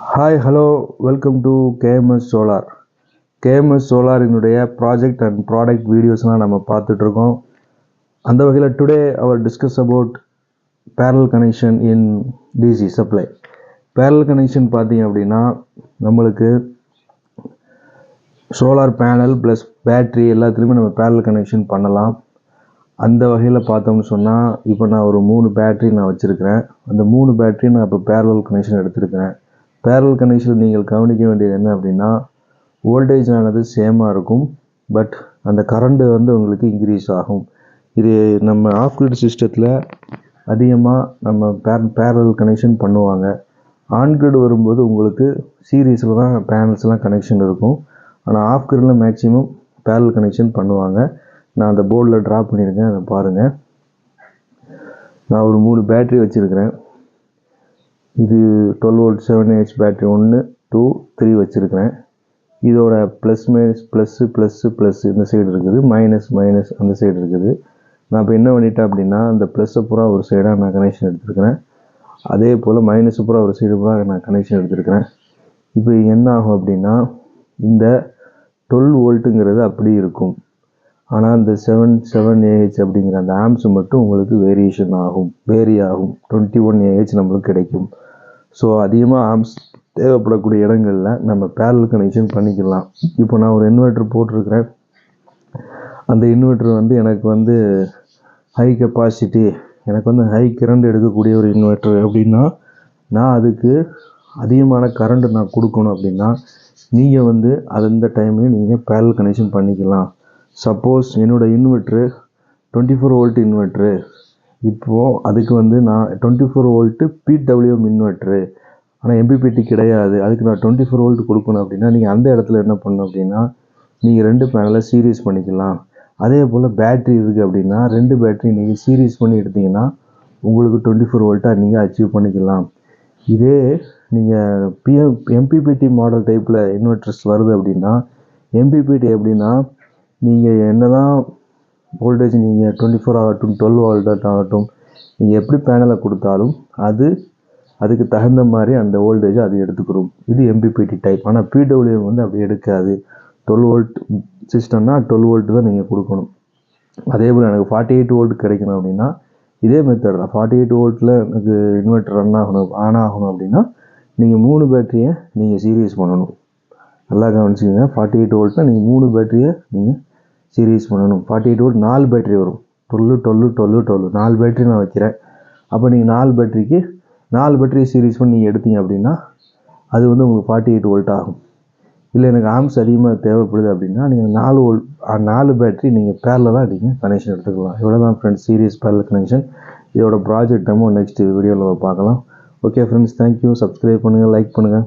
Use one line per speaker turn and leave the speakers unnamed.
Hi hello welcome to KMS solar. KMS சோலாரினுடைய project and product வீடியோஸ்லாம் நம்ம பார்த்துட்ருக்கோம். அந்த வகையில் டுடே அவர் discuss about parallel connection in DC supply. Parallel connection பார்த்தீங்க அப்படின்னா நம்மளுக்கு சோலார் பேனல் ப்ளஸ் பேட்ரி எல்லாத்துலேயுமே நம்ம பேரல் கனெக்ஷன் பண்ணலாம். அந்த வகையில் பார்த்தோம்னு சொன்னால் இப்போ நான் ஒரு 3 பேட்ரி நான் வச்சுருக்கிறேன். அந்த 3 பேட்ரி நான் இப்போ பேரல் கனெக்ஷன் எடுத்திருக்கிறேன். பேரல் கனெக்ஷன் நீங்கள் கவனிக்க வேண்டியது என்ன அப்படின்னா, வோல்டேஜ் ஆனது சேமாக இருக்கும், பட் அந்த கரண்ட்டு வந்து உங்களுக்கு இன்க்ரீஸ் ஆகும். இது நம்ம ஆஃப் கிரிட் சிஸ்டத்தில் அதிகமாக நம்ம பேரல் கனெக்ஷன் பண்ணுவாங்க. ஆன் கிரிட் வரும்போது உங்களுக்கு சீரீஸில் தான் பேனல்ஸ்லாம் கனெக்ஷன் இருக்கும். ஆனால் ஆஃப் கிரிடில் மேக்ஸிமம் பேரல் கனெக்ஷன் பண்ணுவாங்க. நான் அந்த போர்டில் ட்ரா பண்ணியிருக்கேன், அதை பாருங்கள். நான் ஒரு 3 பேட்ரி வச்சுருக்கிறேன். இது 12 வோல்ட் 7Ah பேட்ரி 1, 2, 3 வச்சுருக்கிறேன். இதோட ப்ளஸ் மைனஸ் ப்ளஸ் இந்த சைடு இருக்குது, மைனஸ் அந்த சைடு இருக்குது. நான் இப்போ என்ன பண்ணிட்டேன் அப்படின்னா, அந்த ப்ளஸ்ஸை பூரா ஒரு சைடாக நான் கனெக்ஷன் எடுத்துருக்கிறேன். அதே போல் மைனஸை பூரா ஒரு சைடு பூரா நான் கனெக்ஷன் எடுத்துருக்கிறேன். இப்போ என்ன ஆகும் அப்படின்னா, இந்த 12 வோல்ட்டுங்கிறது அப்படி இருக்கும். ஆனால் இந்த 7Ah அப்படிங்கிற அந்த ஆம்ஸ் மட்டும் உங்களுக்கு வேரி ஆகும் 21Ah நம்மளுக்கு கிடைக்கும். ஸோ அதிகமாக ஆம்ஸ் தேவைப்படக்கூடிய இடங்களில் நம்ம பேரல் கனெக்ஷன் பண்ணிக்கலாம். இப்போ நான் ஒரு இன்வெர்ட்ரு போட்டிருக்கிறேன். அந்த இன்வெர்ட்ரு வந்து எனக்கு வந்து ஹை கெப்பாசிட்டி, எனக்கு வந்து ஹை கரண்ட் எடுக்கக்கூடிய ஒரு இன்வெர்ட்ரு அப்படின்னா, நான் அதுக்கு அதிகமான கரண்ட்டு நான் கொடுக்கணும் அப்படின்னா, நீங்கள் வந்து அந்த டைம்லேயும் நீங்கள் பேரல் கனெக்ஷன் பண்ணிக்கலாம். சப்போஸ் என்னோடய இன்வெர்ட்ரு 24 வோல்ட் இன்வெர்ட்ரு, இப்போது அதுக்கு வந்து நான் 24 வோல்ட்டு பிடபிள்யூஎம் இன்வெர்ட்ரு, ஆனால் எம்பிபிடி கிடையாது, அதுக்கு நான் 24 வோல்ட் கொடுக்கணும் அப்படின்னா, நீங்கள் அந்த இடத்துல என்ன பண்ணணும் அப்படின்னா, நீங்கள் 2 பேனலை சீரீஸ் பண்ணிக்கலாம். அதே போல் பேட்ரி இருக்குது அப்படின்னா 2 பேட்ரி நீங்கள் சீரீஸ் பண்ணி எடுத்திங்கன்னா உங்களுக்கு 24 வோல்ட்டாக நீங்கள் அச்சீவ் பண்ணிக்கலாம். இதே நீங்கள் எம்பிபிடி மாடல் டைப்பில் இன்வெர்டர்ஸ் வருது அப்படின்னா, எம்பிபிடி எப்படின்னா, நீங்கள் என்ன தான் வோல்டேஜ் நீங்கள் 24 ஆகட்டும் 12 வோல்ட் ஆகட்டும், நீங்கள் எப்படி பேனலை கொடுத்தாலும் அதுக்கு தகுந்த மாதிரி அந்த வோல்டேஜை அது எடுத்துக்கிறோம். இது எம்பிபிடி டைப். ஆனால் பிடபிள்யூஎம் வந்து அப்படி எடுக்காது. 12 வோல்ட் சிஸ்டம்னா 12 வோல்ட் தான் நீங்கள் கொடுக்கணும். அதே போல் எனக்கு 48 வோல்ட் கிடைக்கணும் அப்படின்னா இதே மெத்தட் தான். 48 வோல்ட்டில் எனக்கு இன்வெர்ட்டர் ஆன் ஆகணும் அப்படின்னா நீங்கள் 3 பேட்டரியை நீங்கள் சீரீஸ் பண்ணணும். நல்லா கவனிச்சிக்கோங்க. 48 வோல்ட்டில் நீங்கள் 3 பேட்டரியை நீங்கள் சீரீஸ் பண்ணணும். 48 வோல்ட் 4 பேட்டரி வரும். 12 4 பேட்டரி நான் வைக்கிறேன். அப்போ நீங்கள் 4 பேட்டரி சீரீஸ் பண்ணி நீங்கள் எடுத்தீங்க அப்படின்னா அது வந்து உங்களுக்கு 48 வோல்ட் ஆகும். இல்லை எனக்கு ஆம்ஸ் அதிகமாக தேவைப்படுது அப்படின்னா நீங்கள் 4 பேட்டரி நீங்கள் பேரலாக நீங்கள் கனெக்ஷன் எடுத்துக்கலாம். இவ்வளோ தான் ஃப்ரெண்ட்ஸ், சீரீஸ் பேரல் கனெக்ஷன். இதோட ப்ராஜெக்ட் நம்ம நெக்ஸ்ட் வீடியோவில் பார்க்கலாம். Okay friends, thank you. சப்ஸ்கிரைப் பண்ணுங்கள், லைக் பண்ணுங்கள்.